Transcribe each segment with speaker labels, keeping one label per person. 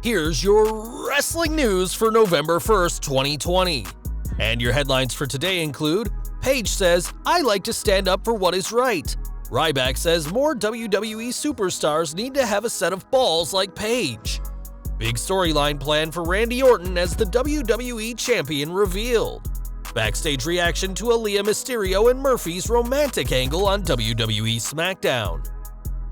Speaker 1: Here's your wrestling news for November 1st, 2020. And your headlines for today include: Paige says, "I like to stand up for what is right." Ryback says more WWE superstars need to have a set of balls like Paige. Big storyline plan for Randy Orton as the WWE Champion revealed. Backstage reaction to Aalyah, Mysterio, and Murphy's romantic angle on WWE SmackDown.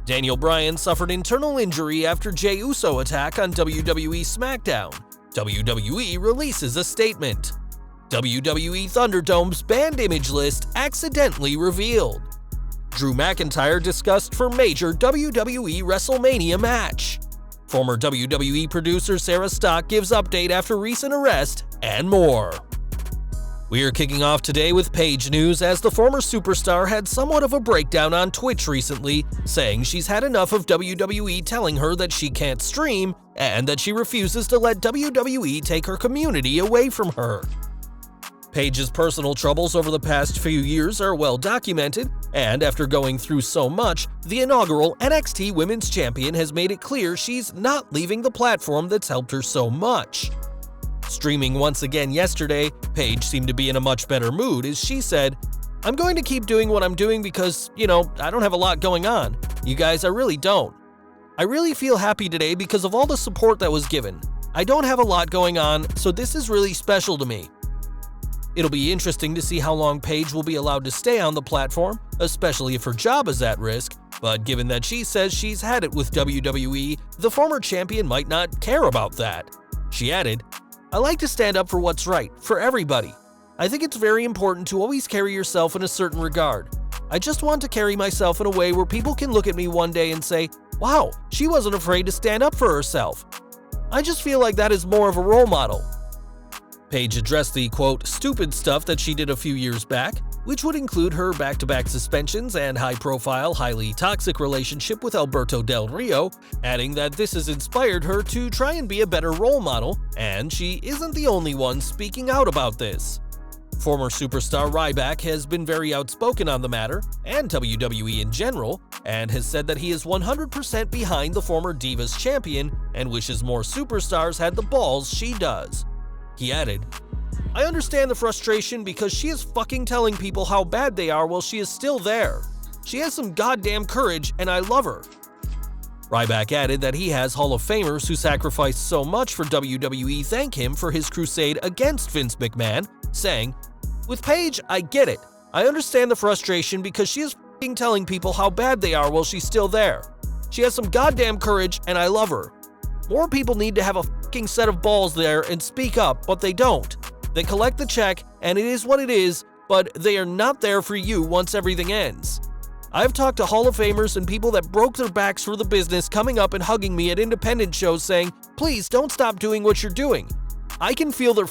Speaker 1: Daniel Bryan suffered internal injury after Jey Uso attack on WWE SmackDown. WWE releases a statement. WWE ThunderDome's banned image list accidentally revealed. Drew McIntyre discussed for major WWE WrestleMania match. Former WWE producer Sarah Stock gives update after recent arrest, and more. We are kicking off today with Paige news, as the former superstar had somewhat of a breakdown on Twitch recently, saying she's had enough of WWE telling her that she can't stream and that she refuses to let WWE take her community away from her. Paige's personal troubles over the past few years are well documented, and after going through so much, the inaugural NXT Women's Champion has made it clear she's not leaving the platform that's helped her so much. Streaming once again yesterday, Paige seemed to be in a much better mood as she said, "I'm going to keep doing what I'm doing because, I don't have a lot going on. You guys, I really don't. I really feel happy today because of all the support that was given. I don't have a lot going on, so this is really special to me." It'll be interesting to see how long Paige will be allowed to stay on the platform, especially if her job is at risk, but given that she says she's had it with WWE, the former champion might not care about that. She added, "I like to stand up for what's right, for everybody. I think it's very important to always carry yourself in a certain regard. I just want to carry myself in a way where people can look at me one day and say, wow, she wasn't afraid to stand up for herself. I just feel like that is more of a role model." Paige addressed the, quote, "stupid stuff that she did a few years back," which would include her back-to-back suspensions and high-profile, highly toxic relationship with Alberto Del Rio, adding that this has inspired her to try and be a better role model, and she isn't the only one speaking out about this. Former superstar Ryback has been very outspoken on the matter, and WWE in general, and has said that he is 100% behind the former Divas champion and wishes more superstars had the balls she does. He added, "I understand the frustration because she is fucking telling people how bad they are while she is still there. She has some goddamn courage and I love her." Ryback added that he has Hall of Famers who sacrificed so much for WWE thank him for his crusade against Vince McMahon, saying, "With Paige, I get it. I understand the frustration because she is fucking telling people how bad they are while she's still there. She has some goddamn courage and I love her. More people need to have a fucking set of balls there and speak up, but they don't. They collect the check, and it is what it is, but they are not there for you once everything ends. I've talked to Hall of Famers and people that broke their backs for the business coming up and hugging me at independent shows saying, please don't stop doing what you're doing. I can feel their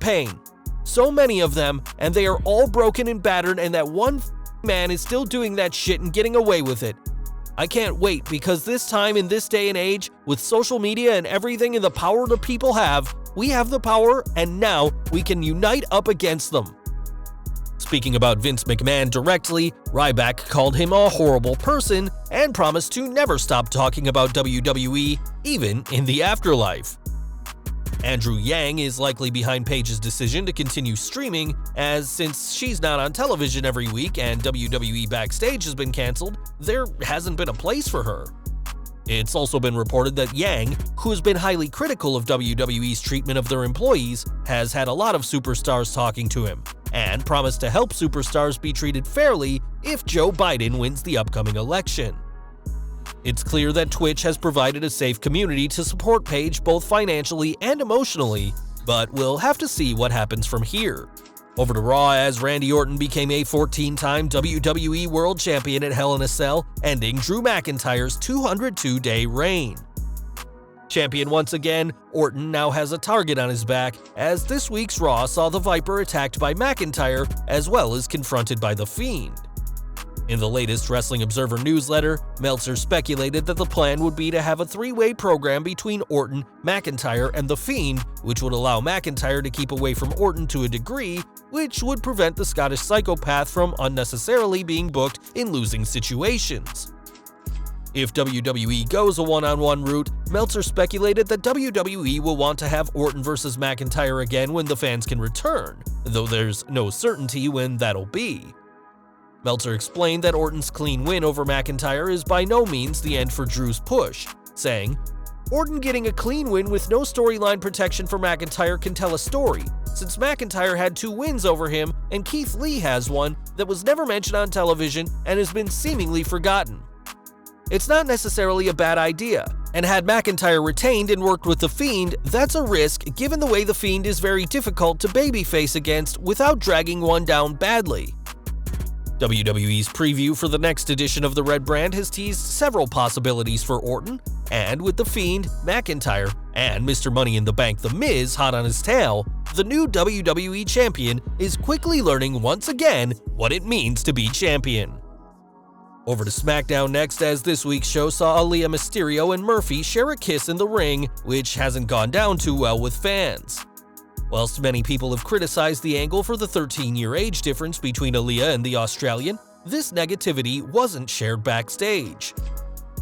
Speaker 1: pain. So many of them, and they are all broken and battered, and that one man is still doing that shit and getting away with it. I can't wait because this time in this day and age, with social media and everything and the power the people have, we have the power and now we can unite up against them." Speaking about Vince McMahon directly, Ryback called him a horrible person and promised to never stop talking about WWE, even in the afterlife. Andrew Yang is likely behind Paige's decision to continue streaming, as since she's not on television every week and WWE Backstage has been cancelled, there hasn't been a place for her. It's also been reported that Yang, who has been highly critical of WWE's treatment of their employees, has had a lot of superstars talking to him, and promised to help superstars be treated fairly if Joe Biden wins the upcoming election. It's clear that Twitch has provided a safe community to support Paige both financially and emotionally, but we'll have to see what happens from here. Over to Raw, as Randy Orton became a 14-time WWE World Champion at Hell in a Cell, ending Drew McIntyre's 202-day reign. Champion once again, Orton now has a target on his back, as this week's Raw saw the Viper attacked by McIntyre as well as confronted by The Fiend. In the latest Wrestling Observer newsletter, Meltzer speculated that the plan would be to have a three-way program between Orton, McIntyre, and The Fiend, which would allow McIntyre to keep away from Orton to a degree, which would prevent the Scottish psychopath from unnecessarily being booked in losing situations. If WWE goes a one-on-one route, Meltzer speculated that WWE will want to have Orton vs. McIntyre again when the fans can return, though there's no certainty when that'll be. Meltzer explained that Orton's clean win over McIntyre is by no means the end for Drew's push, saying, "Orton getting a clean win with no storyline protection for McIntyre can tell a story, since McIntyre had 2 wins over him and Keith Lee has one that was never mentioned on television and has been seemingly forgotten. It's not necessarily a bad idea, and had McIntyre retained and worked with The Fiend, that's a risk given the way The Fiend is very difficult to babyface against without dragging one down badly." WWE's preview for the next edition of the Red Brand has teased several possibilities for Orton, and with The Fiend, McIntyre, and Mr. Money in the Bank The Miz hot on his tail, the new WWE Champion is quickly learning once again what it means to be champion. Over to SmackDown next, as this week's show saw Aalyah, Mysterio, and Murphy share a kiss in the ring, which hasn't gone down too well with fans. Whilst many people have criticized the angle for the 13-year age difference between Aalyah and the Australian, this negativity wasn't shared backstage.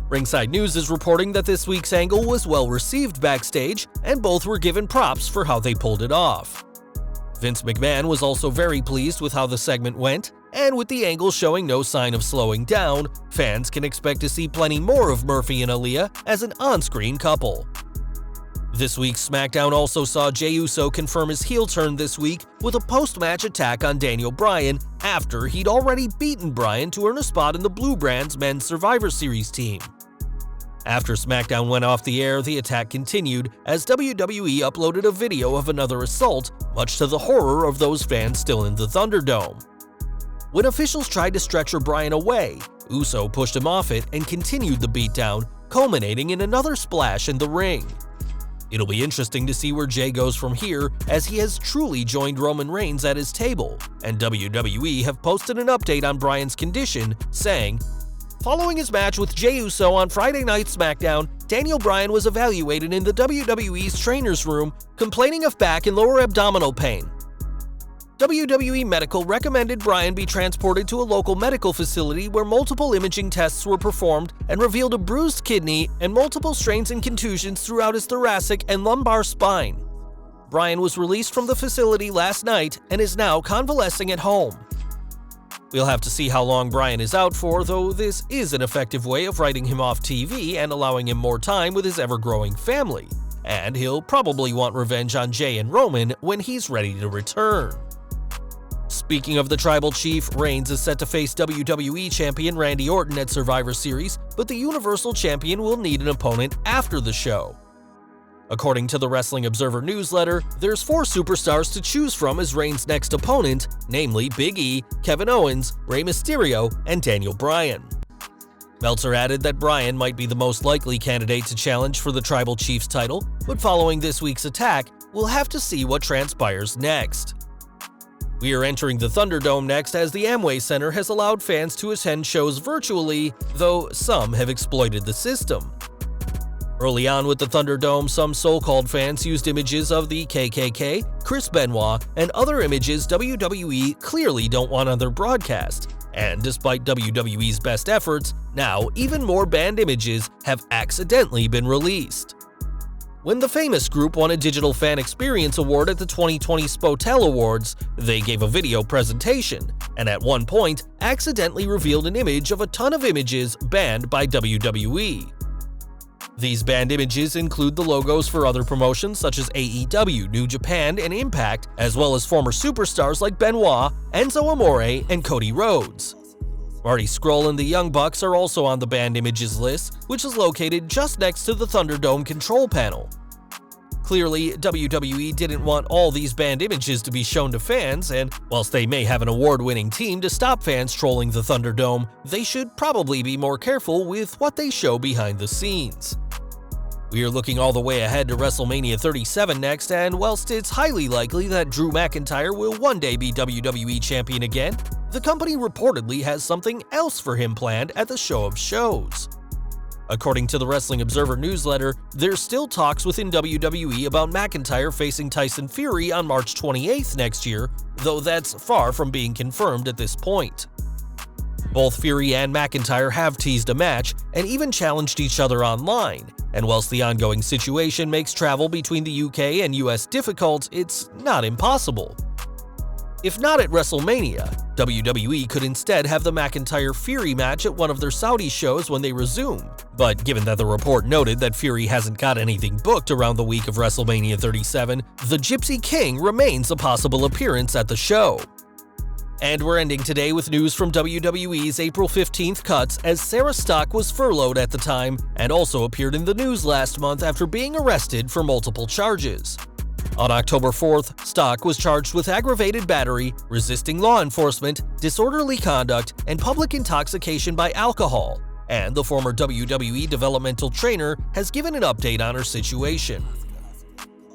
Speaker 1: Ringside News is reporting that this week's angle was well received backstage, and both were given props for how they pulled it off. Vince McMahon was also very pleased with how the segment went, and with the angle showing no sign of slowing down, fans can expect to see plenty more of Murphy and Aalyah as an on-screen couple. This week's SmackDown also saw Jey Uso confirm his heel turn this week with a post-match attack on Bryan after he'd already beaten Bryan to earn a spot in the Blue Brand's Men's Survivor Series team. After SmackDown went off the air, the attack continued as WWE uploaded a video of another assault, much to the horror of those fans still in the ThunderDome. When officials tried to stretcher Bryan away, Uso pushed him off it and continued the beatdown, culminating in another splash in the ring. It'll be interesting to see where Jey goes from here, as he has truly joined Roman Reigns at his table, and WWE have posted an update on Bryan's condition, saying, "Following his match with Jey Uso on Friday Night SmackDown, Bryan was evaluated in the WWE's trainer's room, complaining of back and lower abdominal pain. WWE Medical recommended Bryan be transported to a local medical facility where multiple imaging tests were performed and revealed a bruised kidney and multiple strains and contusions throughout his thoracic and lumbar spine. Bryan was released from the facility last night and is now convalescing at home." We'll have to see how long Bryan is out for, though this is an effective way of writing him off TV and allowing him more time with his ever-growing family, and he'll probably want revenge on Jey and Roman when he's ready to return. Speaking of the Tribal Chief, Reigns is set to face WWE Champion Randy Orton at Survivor Series, but the Universal Champion will need an opponent after the show. According to the Wrestling Observer newsletter, there's 4 superstars to choose from as Reigns' next opponent, namely Big E, Kevin Owens, Rey Mysterio, and Daniel Bryan. Meltzer added that Bryan might be the most likely candidate to challenge for the Tribal Chief's title, but following this week's attack, we'll have to see what transpires next. We are entering the ThunderDome next, as the Amway Center has allowed fans to attend shows virtually, though some have exploited the system. Early on with the ThunderDome, some so-called fans used images of the KKK, Chris Benoit, and other images WWE clearly don't want on their broadcast. And despite WWE's best efforts, now even more banned images have accidentally been released. When the famous group won a Digital Fan Experience Award at the 2020 Spotel Awards, they gave a video presentation, and at one point accidentally revealed an image of a ton of images banned by WWE. These banned images include the logos for other promotions such as AEW, New Japan, and Impact, as well as former superstars like Benoit, Enzo Amore, and Cody Rhodes. Marty Scurll and the Young Bucks are also on the banned images list, which is located just next to the ThunderDome control panel. Clearly, WWE didn't want all these banned images to be shown to fans, and whilst they may have an award-winning team to stop fans trolling the ThunderDome, they should probably be more careful with what they show behind the scenes. We are looking all the way ahead to WrestleMania 37 next, and whilst it's highly likely that Drew McIntyre will one day be WWE Champion again, the company reportedly has something else for him planned at the show of shows. According to the Wrestling Observer newsletter, there's still talks within WWE about McIntyre facing Tyson Fury on March 28th next year, though that's far from being confirmed at this point. Both Fury and McIntyre have teased a match and even challenged each other online, and whilst the ongoing situation makes travel between the UK and US difficult, it's not impossible. If not at WrestleMania, WWE could instead have the McIntyre-Fury match at one of their Saudi shows when they resume. But given that the report noted that Fury hasn't got anything booked around the week of WrestleMania 37, the Gypsy King remains a possible appearance at the show. And we're ending today with news from WWE's April 15th cuts, as Sarah Stock was furloughed at the time and also appeared in the news last month after being arrested for multiple charges. On October 4th, Stock was charged with aggravated battery, resisting law enforcement, disorderly conduct, and public intoxication by alcohol, and the former WWE developmental trainer has given an update on her situation.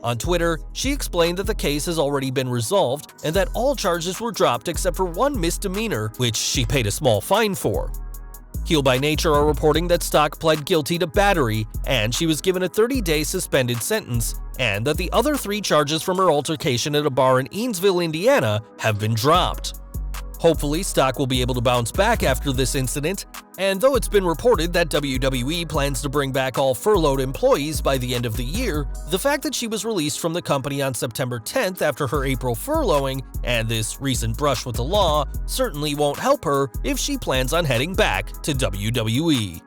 Speaker 1: On Twitter, she explained that the case has already been resolved and that all charges were dropped except for one misdemeanor, which she paid a small fine for. Heel by Nature are reporting that Stock pled guilty to battery and she was given a 30-day suspended sentence, and that the other 3 charges from her altercation at a bar in Eansville, Indiana have been dropped. Hopefully, Stock will be able to bounce back after this incident, and though it's been reported that WWE plans to bring back all furloughed employees by the end of the year, the fact that she was released from the company on September 10th after her April furloughing and this recent brush with the law certainly won't help her if she plans on heading back to WWE.